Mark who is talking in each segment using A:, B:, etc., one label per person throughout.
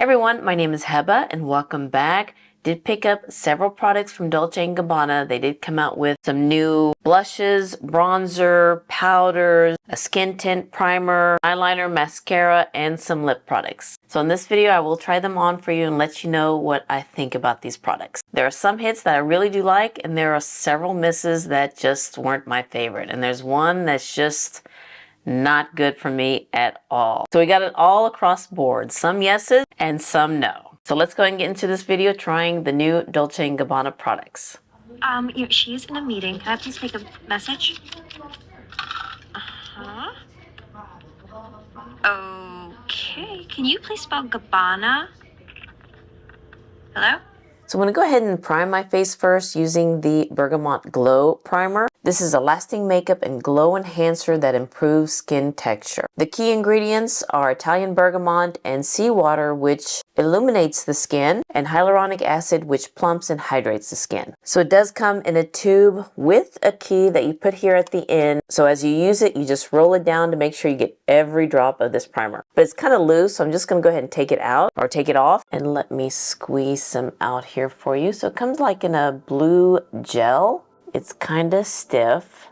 A: Everyone, my name is Heba and welcome back. Did pick up several products from Dolce and Gabbana. They did come out with some new blushes, bronzer, powders, a skin tint primer, eyeliner, mascara, and some lip products. So in this video, I will try them on for you and let you know what I think about these products. There are some hits that I really do like, and there are several misses that just weren't my favorite. And there's one that's just not good for me at all. So we got it all across the board. Some yeses and some no. So let's go ahead and get into this video trying the new Dolce and Gabbana products.
B: She's in a meeting. Can I please take a message? Okay. Can you please spell Gabbana? Hello?
A: So I'm going to go ahead and prime my face first using the Bergamot Glow Primer. This is a lasting makeup and glow enhancer that improves skin texture. The key ingredients are Italian bergamot and seawater, which illuminates the skin, and hyaluronic acid, which plumps and hydrates the skin. So it does come in a tube with a key that you put here at the end. So as you use it, you just roll it down to make sure you get every drop of this primer. But it's kind of loose, so I'm just going to go ahead and take it out or take it off. And let me squeeze some out here for you. So it comes like in a blue gel. It's kind of stiff,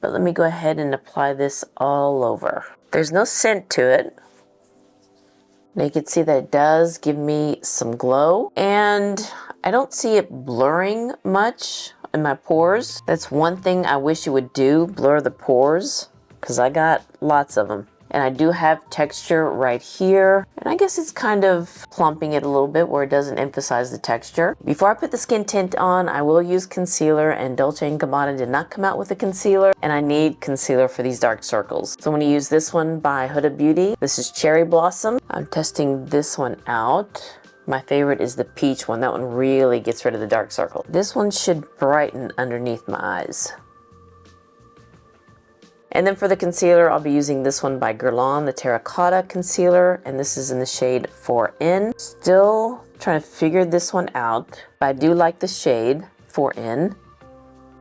A: but let me go ahead and apply this all over. There's no scent to it. Now you can see that it does give me some glow, and I don't see it blurring much in my pores. That's one thing I wish you would do, blur the pores, because I got lots of them. And I do have texture right here. And I guess it's kind of plumping it a little bit where it doesn't emphasize the texture. Before I put the skin tint on, I will use concealer, and Dolce & Gabbana did not come out with a concealer, and I need concealer for these dark circles. So I'm going to use this one by Huda Beauty. This is Cherry Blossom. I'm testing this one out. My favorite is the peach one. That one really gets rid of the dark circle. This one should brighten underneath my eyes. And then for the concealer, I'll be using this one by Guerlain, the Terracotta Concealer, and this is in the shade 4N. Still trying to figure this one out, but I do like the shade 4N.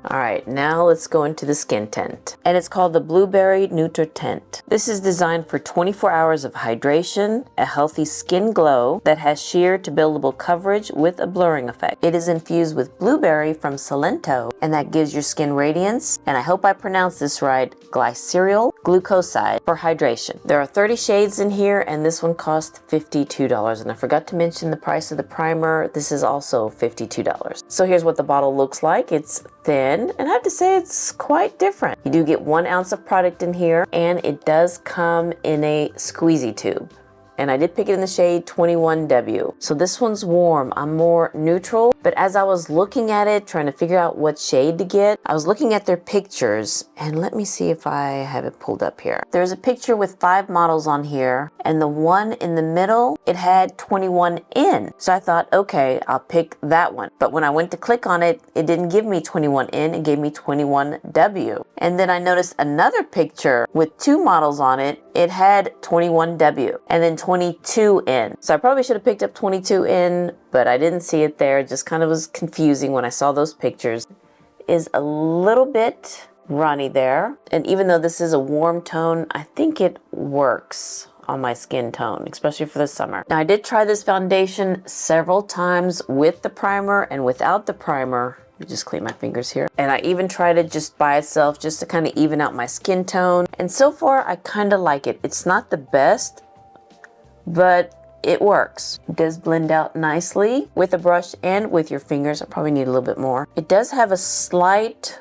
A: All right, now let's go into the skin tint. And it's called the Blueberry Neutra Tint. This is designed for 24 hours of hydration, a healthy skin glow that has sheer to buildable coverage with a blurring effect. It is infused with blueberry from Salento, and that gives your skin radiance, and I hope I pronounced this right, glyceryl glucoside for hydration. There are 30 shades in here, and this one cost $52. And I forgot to mention the price of the primer. This is also $52. So here's what the bottle looks like. It's thin, and I have to say it's quite different. You do get 1 ounce of product in here, and it does come in a squeezy tube. And I did pick it in the shade 21W. So this one's warm. I'm more neutral. But as I was looking at it, trying to figure out what shade to get, I was looking at their pictures. And let me see if I have it pulled up here. There's a picture with 5 models on here. And the one in the middle, it had 21N. So I thought, okay, I'll pick that one. But when I went to click on it, it didn't give me 21N. It gave me 21W. And then I noticed another picture with 2 models on it. It had 21W. And then 22N. So I probably should have picked up 22N, but I didn't see it there. It just kind of was confusing when I saw those pictures. Is a little bit runny there. And even though this is a warm tone, I think it works on my skin tone, especially for the summer. Now I did try this foundation several times with the primer and without the primer. Let me just clean my fingers here. And I even tried it just by itself, just to kind of even out my skin tone. And so far, I kind of like it. It's not the best, but it works. It does blend out nicely with a brush and with your fingers. I probably need a little bit more. It does have a slight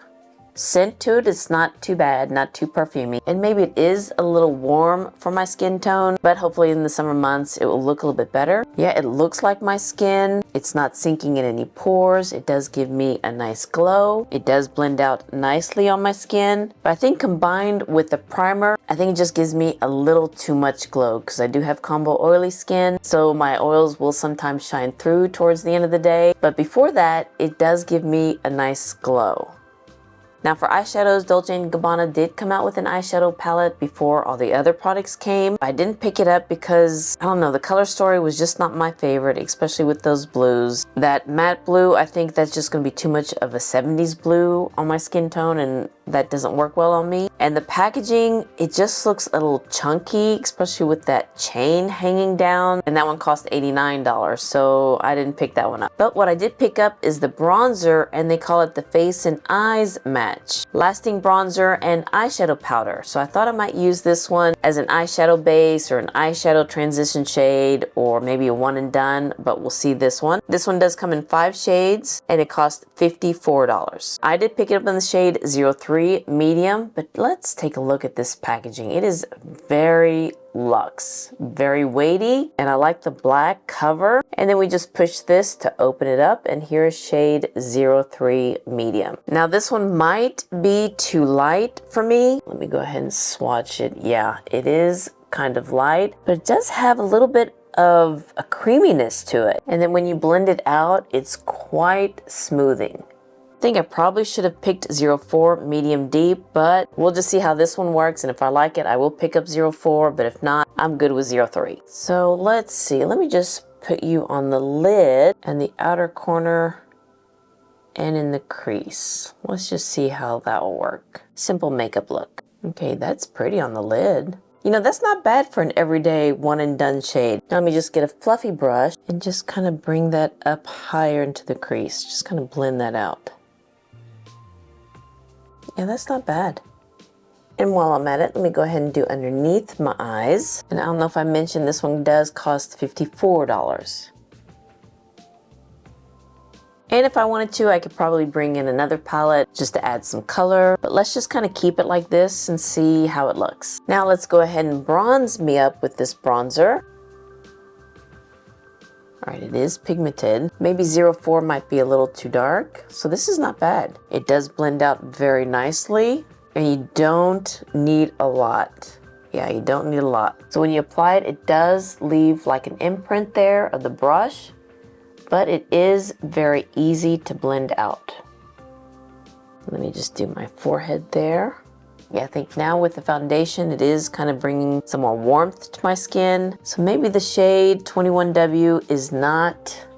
A: scent to it. It's not too bad, not too perfumey. And maybe it is a little warm for my skin tone, but hopefully in the summer months it will look a little bit better. Yeah, it looks like my skin. It's not sinking in any pores. It does give me a nice glow. It does blend out nicely on my skin. But I think combined with the primer, I think it just gives me a little too much glow because I do have combo oily skin. So my oils will sometimes shine through towards the end of the day. But before that, it does give me a nice glow. Now for eyeshadows, Dolce & Gabbana did come out with an eyeshadow palette before all the other products came. I didn't pick it up because, I don't know, the color story was just not my favorite, especially with those blues. That matte blue, I think that's just going to be too much of a 70s blue on my skin tone, and that doesn't work well on me. And the packaging, it just looks a little chunky, especially with that chain hanging down. And that one cost $89, so I didn't pick that one up. But what I did pick up is the bronzer, and they call it the Face and Eyes Match. Lasting bronzer and eyeshadow powder. So I thought I might use this one as an eyeshadow base or an eyeshadow transition shade, or maybe a one and done, but we'll see this one. This one does come in 5 shades and it costs $54. I did pick it up in the shade 03 medium, but let's take a look at this packaging. It is very luxe, very weighty, and I like the black cover. And then we just push this to open it up, and here is shade 03 medium. Now this one might be too light for me. Let me go ahead and swatch it. Yeah, it is kind of light, but it does have a little bit of a creaminess to it. And then when you blend it out, it's quite smoothing. I think I probably should have picked 04 medium deep, but we'll just see how this one works. And if I like it, I will pick up 04, but if not, I'm good with 03. So let's see, let me just put you on the lid and the outer corner and in the crease. Let's just see how that will work. Simple makeup look. Okay, that's pretty on the lid. You know, that's not bad for an everyday one and done shade. Now let me just get a fluffy brush and just kind of bring that up higher into the crease. Just kind of blend that out. Yeah, that's not bad. And while I'm at it, let me go ahead and do underneath my eyes. And I don't know if I mentioned this one does cost $54. And if I wanted to, I could probably bring in another palette just to add some color. But let's just kind of keep it like this and see how it looks. Now let's go ahead and bronze me up with this bronzer. All right, it is pigmented. Maybe 04 might be a little too dark. So this is not bad. It does blend out very nicely, and you don't need a lot. Yeah, you don't need a lot. So when you apply it, it does leave like an imprint there of the brush, but it is very easy to blend out. Let me just do my forehead there. Yeah, I think now with the foundation, it is kind of bringing some more warmth to my skin. So maybe the shade 21W is not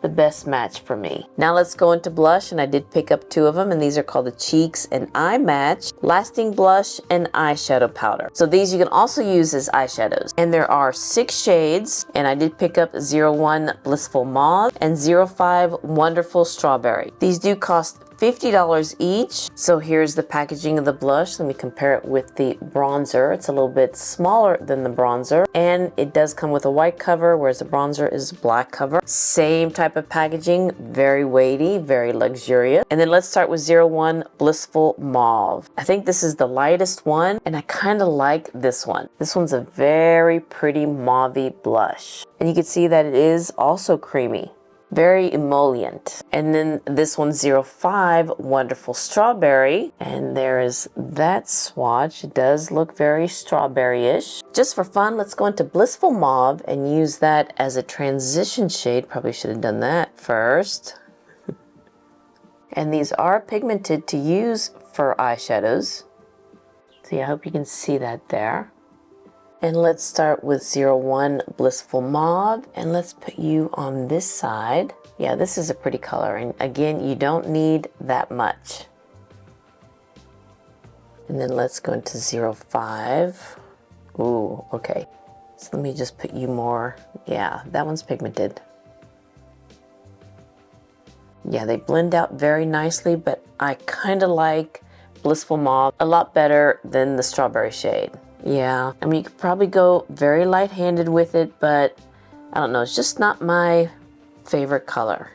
A: the best match for me. Now let's go into blush, and I did pick up 2 of them, and these are called the Cheeks and Eye Match Lasting Blush and Eyeshadow Powder. So these you can also use as eyeshadows. And there are 6 shades, and I did pick up 01 Blissful Mauve and 05 Wonderful Strawberry. These do cost $50 each. So here's the packaging of the blush. Let me compare it with the bronzer. It's a little bit smaller than the bronzer, and it does come with a white cover, whereas the bronzer is black cover. Same type of packaging, very weighty, very luxurious. And then let's start with 01 Blissful Mauve. I think this is the lightest one, and I kind of like this one. This one's a very pretty mauvey blush. And you can see that it is also creamy. Very emollient. And then this one's 05 Wonderful Strawberry, and there is that swatch. It does look very strawberry-ish. Just for fun, let's go into Blissful Mauve and use that as a transition shade. Probably should have done that first. And these are pigmented to use for eyeshadows. So yeah, I hope you can see that there. And let's start with 01 Blissful Mauve, and let's put you on this side. Yeah, this is a pretty color, and again, you don't need that much. And then let's go into 05. Ooh, okay. So let me just put you more. Yeah, that one's pigmented. Yeah, they blend out very nicely, but I kind of like Blissful Mauve a lot better than the strawberry shade. Yeah, I mean, you could probably go very light-handed with it, but I don't know, it's just not my favorite color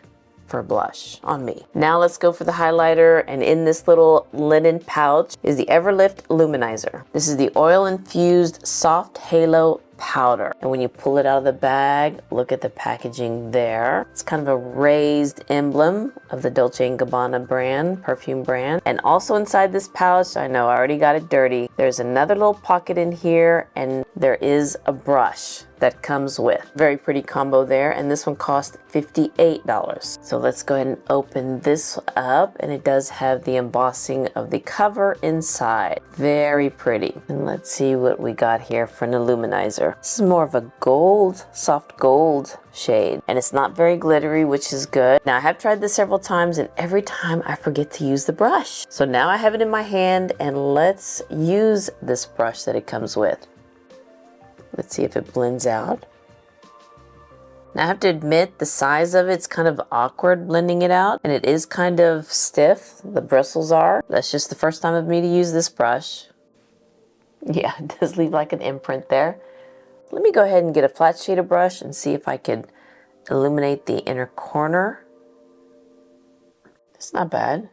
A: for blush on me. Now let's go for the highlighter, and in this little linen pouch is the Everlift Luminizer. This is the oil-infused soft halo powder, and when you pull it out of the bag, look at the packaging there. It's kind of a raised emblem of the Dolce and Gabbana brand, perfume brand. And also inside this pouch, I know I already got it dirty, there's another little pocket in here, and there is a brush that comes with. Very pretty combo there, and this one cost $58. So let's go ahead and open this up, and it does have the embossing of the cover inside. Very pretty. And let's see what we got here for an illuminizer. This is more of a gold, soft gold shade, and it's not very glittery, which is good. Now I have tried this several times, and every time I forget to use the brush. So now I have it in my hand, and let's use this brush that it comes with. Let's see if it blends out. Now I have to admit, the size of it's kind of awkward blending it out, and it is kind of stiff, the bristles are. That's just the first time of me to use this brush. Yeah, it does leave like an imprint there. Let me go ahead and get a flat shader brush and see if I could illuminate the inner corner. It's not bad.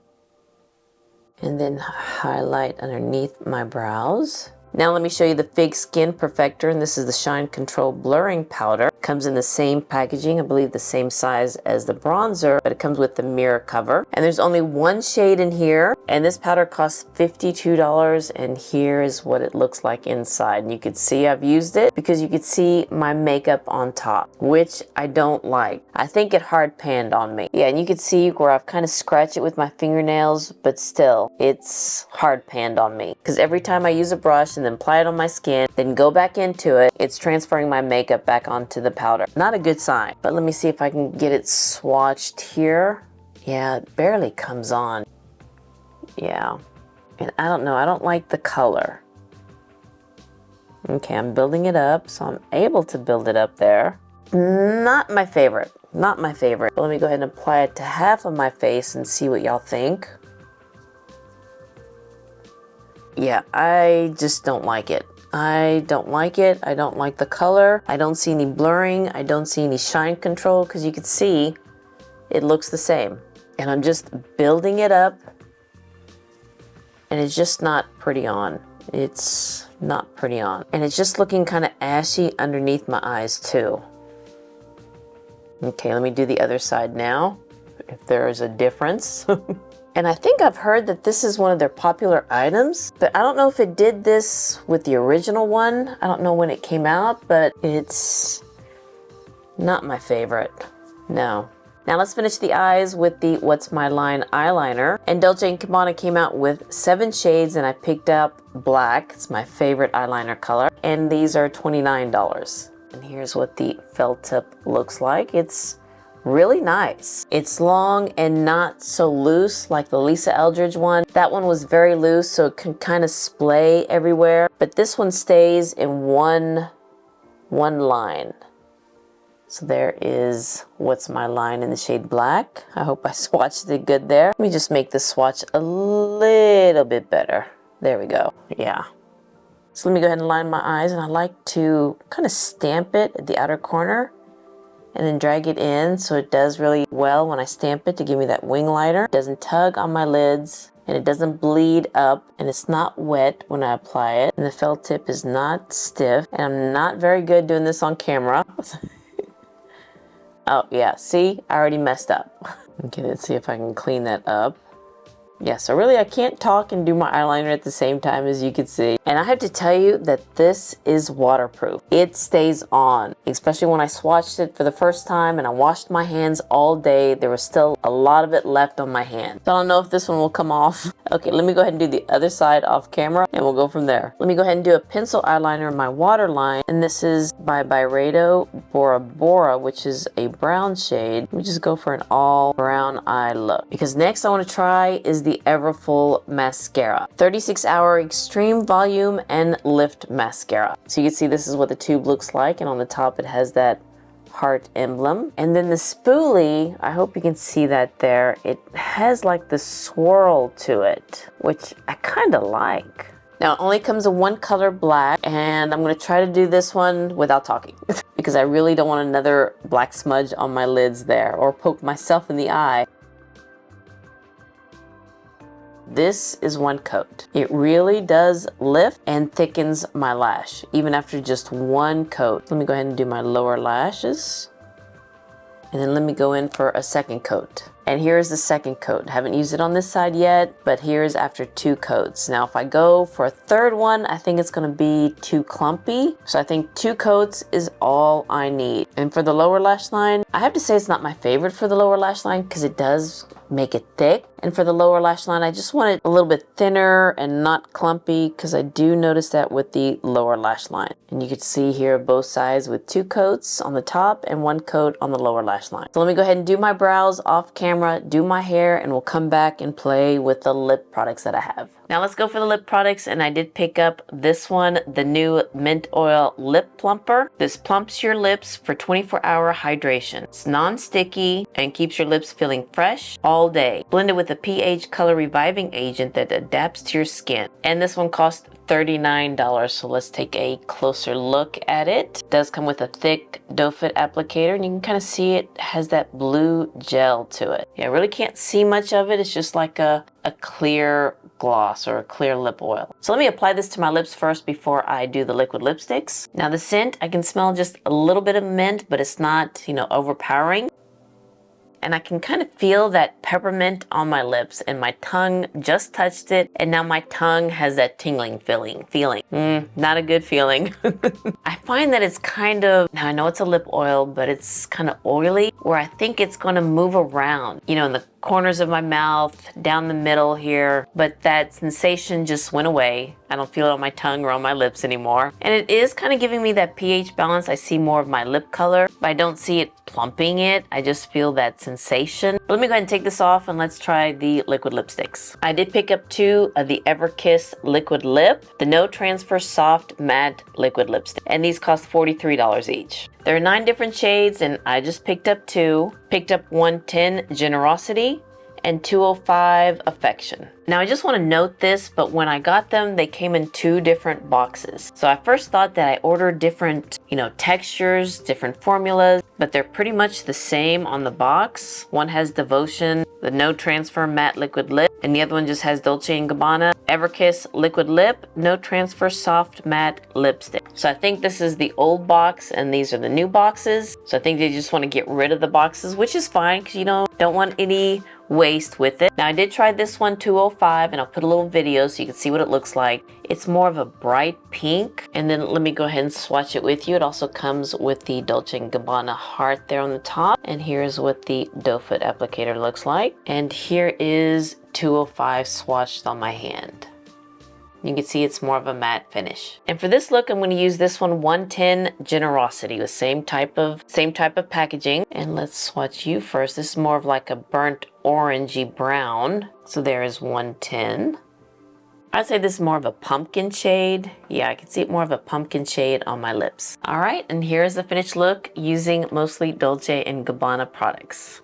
A: And then highlight underneath my brows. Now let me show you the Fig Skin Perfector, and this is the Shine Control Blurring Powder. It comes in the same packaging, I believe the same size as the bronzer, but it comes with the mirror cover. And there's only one shade in here, and this powder costs $52, and here is what it looks like inside. And you could see I've used it because you could see my makeup on top, which I don't like. I think it hard panned on me. Yeah, and you could see where I've kind of scratched it with my fingernails, but still, it's hard panned on me. Because every time I use a brush and then apply it on my skin, then go back into it, it's transferring my makeup back onto the powder. Not a good sign. But let me see if I can get it swatched here. Yeah, it barely comes on. Yeah, and I don't know, I don't like the color. Okay, I'm building it up, so I'm able to build it up there. Not my favorite, not my favorite. Let me go ahead and apply it to half of my face and see what y'all think. Yeah, I just don't like it. I don't like it. I don't like the color. I don't see any blurring. I don't see any shine control, because you can see it looks the same. And I'm just building it up, and it's just not pretty on. It's not pretty on. And it's just looking kind of ashy underneath my eyes too. Okay, let me do the other side now, if there is a difference. And I think I've heard that this is one of their popular items, but I don't know if it did this with the original one. I don't know when it came out, but it's not my favorite. No. Now let's finish the eyes with the What's My Line eyeliner. And Dolce & Gabbana came out with 7 shades, and I picked up black. It's my favorite eyeliner color. And these are $29. And here's what the felt tip looks like. It's really nice. It's long and not so loose like the Lisa Eldridge one. That one was very loose, so it can kind of splay everywhere. But this one stays in one line. So there is What's My Line in the shade black. I hope I swatched it good there. Let me just make this swatch a little bit better. There we go. Yeah. So let me go ahead and line my eyes, and I like to kind of stamp it at the outer corner and then drag it in, so it does really well when I stamp it to give me that wing liner. It doesn't tug on my lids, and it doesn't bleed up, and it's not wet when I apply it. And the felt tip is not stiff, and I'm not very good doing this on camera. Oh yeah, see, I already messed up. Okay, let's see if I can clean that up. Yeah, so really I can't talk and do my eyeliner at the same time, as you can see. And I have to tell you that this is waterproof. It stays on, especially when I swatched it for the first time and I washed my hands all day. There was still a lot of it left on my hand. So I don't know if this one will come off. Okay, let me go ahead and do the other side off camera, and we'll go from there. Let me go ahead and do a pencil eyeliner in my waterline. And this is by Byredo Bora Bora, which is a brown shade. Let me just go for an all brown eye look, because next I want to try is the Everfull Mascara. 36-hour extreme volume and lift mascara. So you can see this is what the tube looks like, and on the top it has that heart emblem. And then the spoolie, I hope you can see that there, it has like the swirl to it, which I kind of like. Now it only comes in one color, black, and I'm going to try to do this one without talking because I really don't want another black smudge on my lids there or poke myself in the eye. This is one coat. It really does lift and thickens my lash, even after just one coat. Let me go ahead and do my lower lashes. And then let me go in for a second coat. And here's the second coat. Haven't used it on this side yet, but here's after 2 coats. Now if I go for a third one, I think it's gonna be too clumpy. So I think 2 coats is all I need. And for the lower lash line, I have to say it's not my favorite for the lower lash line because it does make it thick. And for the lower lash line, I just want it a little bit thinner and not clumpy because I do notice that with the lower lash line. And you can see here both sides with 2 coats on the top and 1 coat on the lower lash line. So let me go ahead and do my brows off camera, do my hair, and we'll come back and play with the lip products that I have. Now let's go for the lip products, and I did pick up this one, the new Mint Oil Lip Plumper. This plumps your lips for 24-hour hydration. It's non-sticky and keeps your lips feeling fresh all day. Blended with a pH color reviving agent that adapts to your skin. And this one costs $39, so let's take a closer look at it. It does come with a thick doe foot applicator, and you can kind of see it has that blue gel to it. Yeah, I really can't see much of it. It's just like a clear gloss or a clear lip oil. So let me apply this to my lips first before I do the liquid lipsticks. Now the scent, I can smell just a little bit of mint, but it's not, overpowering. And I can kind of feel that peppermint on my lips, and my tongue just touched it, and now my tongue has that tingling feeling. Not a good feeling. I find that it's kind of, now I know it's a lip oil, but it's kind of oily, where I think it's going to move around, in the corners of my mouth, down the middle here, but that sensation just went away. I don't feel it on my tongue or on my lips anymore. And it is kind of giving me that pH balance. I see more of my lip color, but I don't see it plumping it. I just feel that sensation. But let me go ahead and take this off and let's try the liquid lipsticks. I did pick up 2 of the Everkiss Liquid Lip, the No Transfer Soft Matte Liquid Lipstick. And these cost $43 each. There are 9 different shades, and I just picked up 2. Picked up 110 Generosity and 205 Affection. Now I just want to note this, but when I got them, they came in 2 different boxes. So I first thought that I ordered different, textures, different formulas, but they're pretty much the same on the box. One has Devotion, the No Transfer Matte Liquid Lip, and the other one just has Dolce and Gabbana, Everkiss Liquid Lip, No Transfer Soft Matte Lipstick. So I think this is the old box and these are the new boxes. So I think they just want to get rid of the boxes, which is fine because don't want any waste with it. Now I did try this one 205, and I'll put a little video so you can see what it looks like. It's more of a bright pink, and then let me go ahead and swatch it with you. It also comes with the Dolce and Gabbana heart there on the top, and here's what the doe foot applicator looks like. And here is 205 swatched on my hand. You can see it's more of a matte finish. And for this look, I'm going to use this one 110 Generosity with same type of packaging. And let's swatch you first. This is more of like a burnt orangey brown. So there is 110. I'd say this is more of a pumpkin shade. Yeah, I can see it more of a pumpkin shade on my lips. All right, and here's the finished look using mostly Dolce and Gabbana products.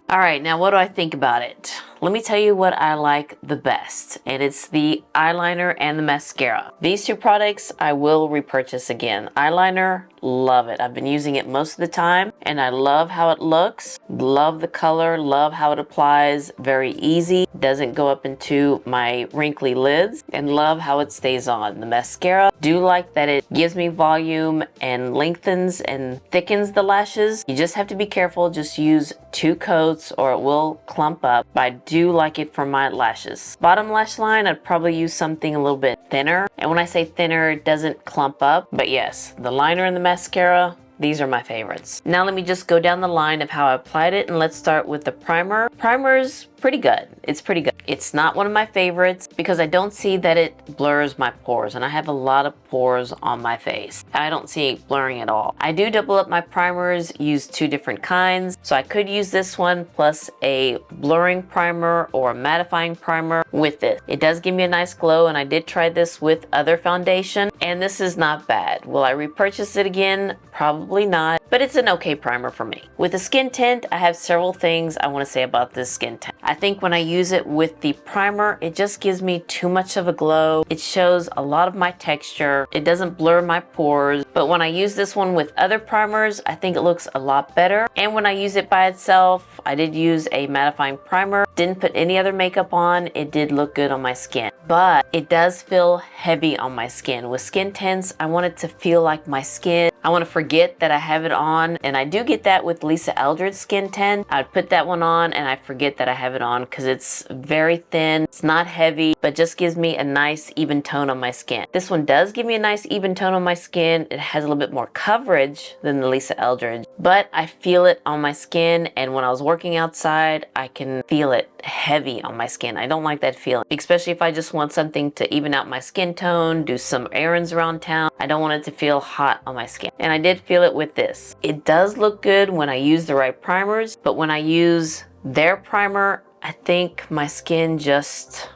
A: All right, now what do I think about it? Let me tell you what I like the best, and it's the eyeliner and the mascara. These 2 products I will repurchase again. Eyeliner, love it. I've been using it most of the time, and I love how it looks. Love the color, love how it applies. Very easy, doesn't go up into my wrinkly lids, and love how it stays on. The mascara, do like that it gives me volume and lengthens and thickens the lashes. You just have to be careful. Just use 2 coats or it will clump up. But I do like it for my lashes. Bottom lash line, I'd probably use something a little bit thinner. And when I say thinner, it doesn't clump up. But yes, the liner and the mascara, these are my favorites. Now let me just go down the line of how I applied it, and let's start with the primer. Primer's pretty good. It's pretty good. It's not one of my favorites because I don't see that it blurs my pores, and I have a lot of pores on my face. I don't see it blurring at all. I do double up my primers, use 2 different kinds, so I could use this one plus a blurring primer or a mattifying primer with it. It does give me a nice glow, and I did try this with other foundation, and this is not bad. Will I repurchase it again? Probably not, but it's an okay primer for me. With the skin tint, I have several things I want to say about this skin tint. I think when I use it with the primer, it just gives me too much of a glow. It shows a lot of my texture. It doesn't blur my pores. But when I use this one with other primers, I think it looks a lot better. And when I use it by itself, I did use a mattifying primer. Didn't put any other makeup on. It did look good on my skin. But it does feel heavy on my skin. With skin tints, I want it to feel like my skin. I want to forget that I have it on, and I do get that with Lisa Eldred's skin tint. I'd put that one on and I forget that I have it on because it's very thin, it's not heavy, but just gives me a nice even tone on my skin. This one does give me a nice even tone on my skin. It has a little bit more coverage than the Lisa Eldred, but I feel it on my skin, and when I was working outside, I can feel it heavy on my skin. I don't like that feeling, especially if I just want something to even out my skin tone, do some errands around town. I don't want it to feel hot on my skin, and I did feel it with this. It does look good when I use the right primers, but when I use their primer, I think my skin just,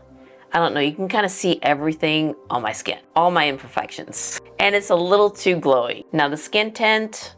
A: I don't know, you can kind of see everything on my skin, all my imperfections, and it's a little too glowy. Now the skin tint,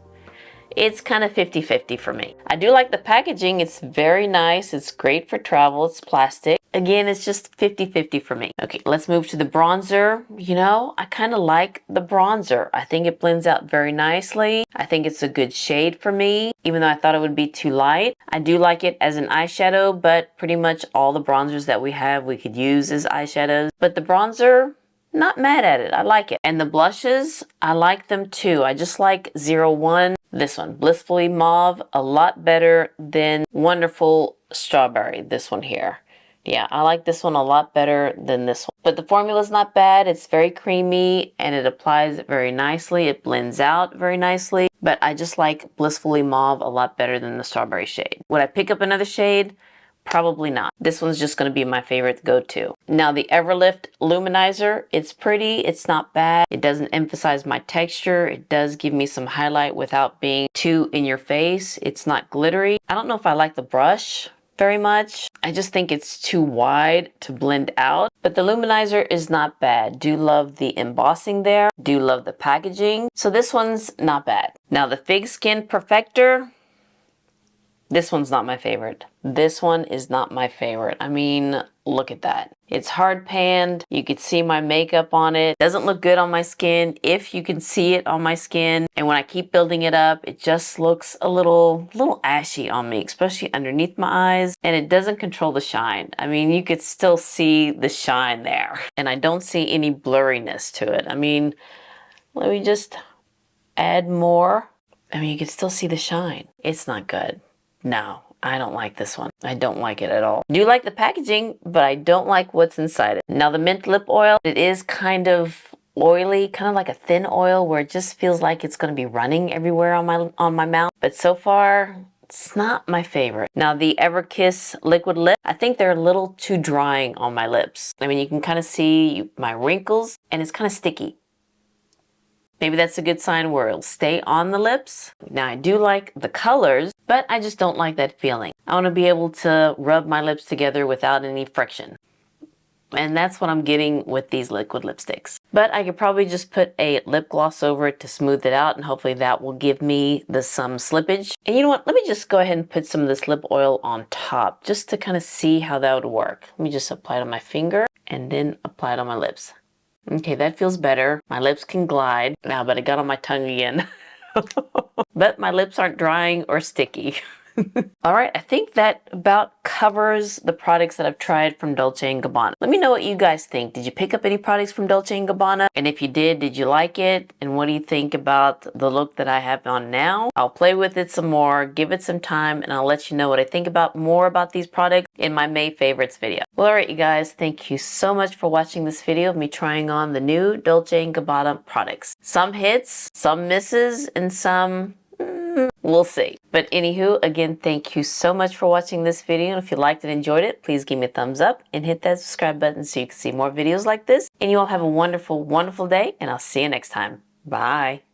A: it's kind of 50-50 for me. I do like the packaging. It's very nice. It's great for travel. It's plastic. Again, it's just 50-50 for me. Okay, let's move to the bronzer. You know, I kind of like the bronzer. I think it blends out very nicely. I think it's a good shade for me, even though I thought it would be too light. I do like it as an eyeshadow, but pretty much all the bronzers that we have, we could use as eyeshadows. But the bronzer, not mad at it. I like it. And the blushes, I like them too. I just like 01. This one, Blissfully Mauve, a lot better than Wonderful Strawberry, this one here. Yeah, I like this one a lot better than this one. But the formula's not bad. It's very creamy and it applies very nicely. It blends out very nicely. But I just like Blissfully Mauve a lot better than the strawberry shade. Would I pick up another shade? Probably not. This one's just going to be my favorite go-to. Now the Everlift Luminizer, it's pretty, it's not bad. It doesn't emphasize my texture. It does give me some highlight without being too in your face. It's not glittery. I don't know if I like the brush very much. I just think it's too wide to blend out. But the Luminizer is not bad. Do love the embossing there. Do love the packaging. So this one's not bad. Now the Fig Skin Perfector, this one's not my favorite. This one is not my favorite. I mean, look at that. It's hard panned. You could see my makeup on it. Doesn't look good on my skin if you can see it on my skin. And when I keep building it up, it just looks a little ashy on me, especially underneath my eyes. And it doesn't control the shine. I mean, you could still see the shine there. And I don't see any blurriness to it. I mean, let me just add more. I mean, you can still see the shine. It's not good. No, I don't like this one. I don't like it at all. I do like the packaging, but I don't like what's inside it. Now the Mint Lip Oil, it is kind of oily, kind of like a thin oil where it just feels like it's going to be running everywhere on my mouth. But so far, it's not my favorite. Now the Everkiss Liquid Lip, I think they're a little too drying on my lips. I mean, you can kind of see my wrinkles and it's kind of sticky. Maybe that's a good sign where it'll stay on the lips. Now I do like the colors, but I just don't like that feeling. I want to be able to rub my lips together without any friction. And that's what I'm getting with these liquid lipsticks. But I could probably just put a lip gloss over it to smooth it out, and hopefully that will give me some slippage. And you know what? Let me just go ahead and put some of this lip oil on top just to kind of see how that would work. Let me just apply it on my finger and then apply it on my lips. Okay, that feels better. My lips can glide. Now, but it got on my tongue again. But my lips aren't drying or sticky. All right, I think that about covers the products that I've tried from Dolce and Gabbana. Let me know what you guys think. Did you pick up any products from Dolce and Gabbana? And if you did you like it? And what do you think about the look that I have on now? I'll play with it some more, give it some time, and I'll let you know what I think more about these products in my May favorites video. Well, all right, you guys, thank you so much for watching this video of me trying on the new Dolce and Gabbana products. Some hits, some misses, and some we'll see. But anywho, again, thank you so much for watching this video. And if you liked and enjoyed it, please give me a thumbs up and hit that subscribe button so you can see more videos like this. And you all have a wonderful, wonderful day, and I'll see you next time. Bye.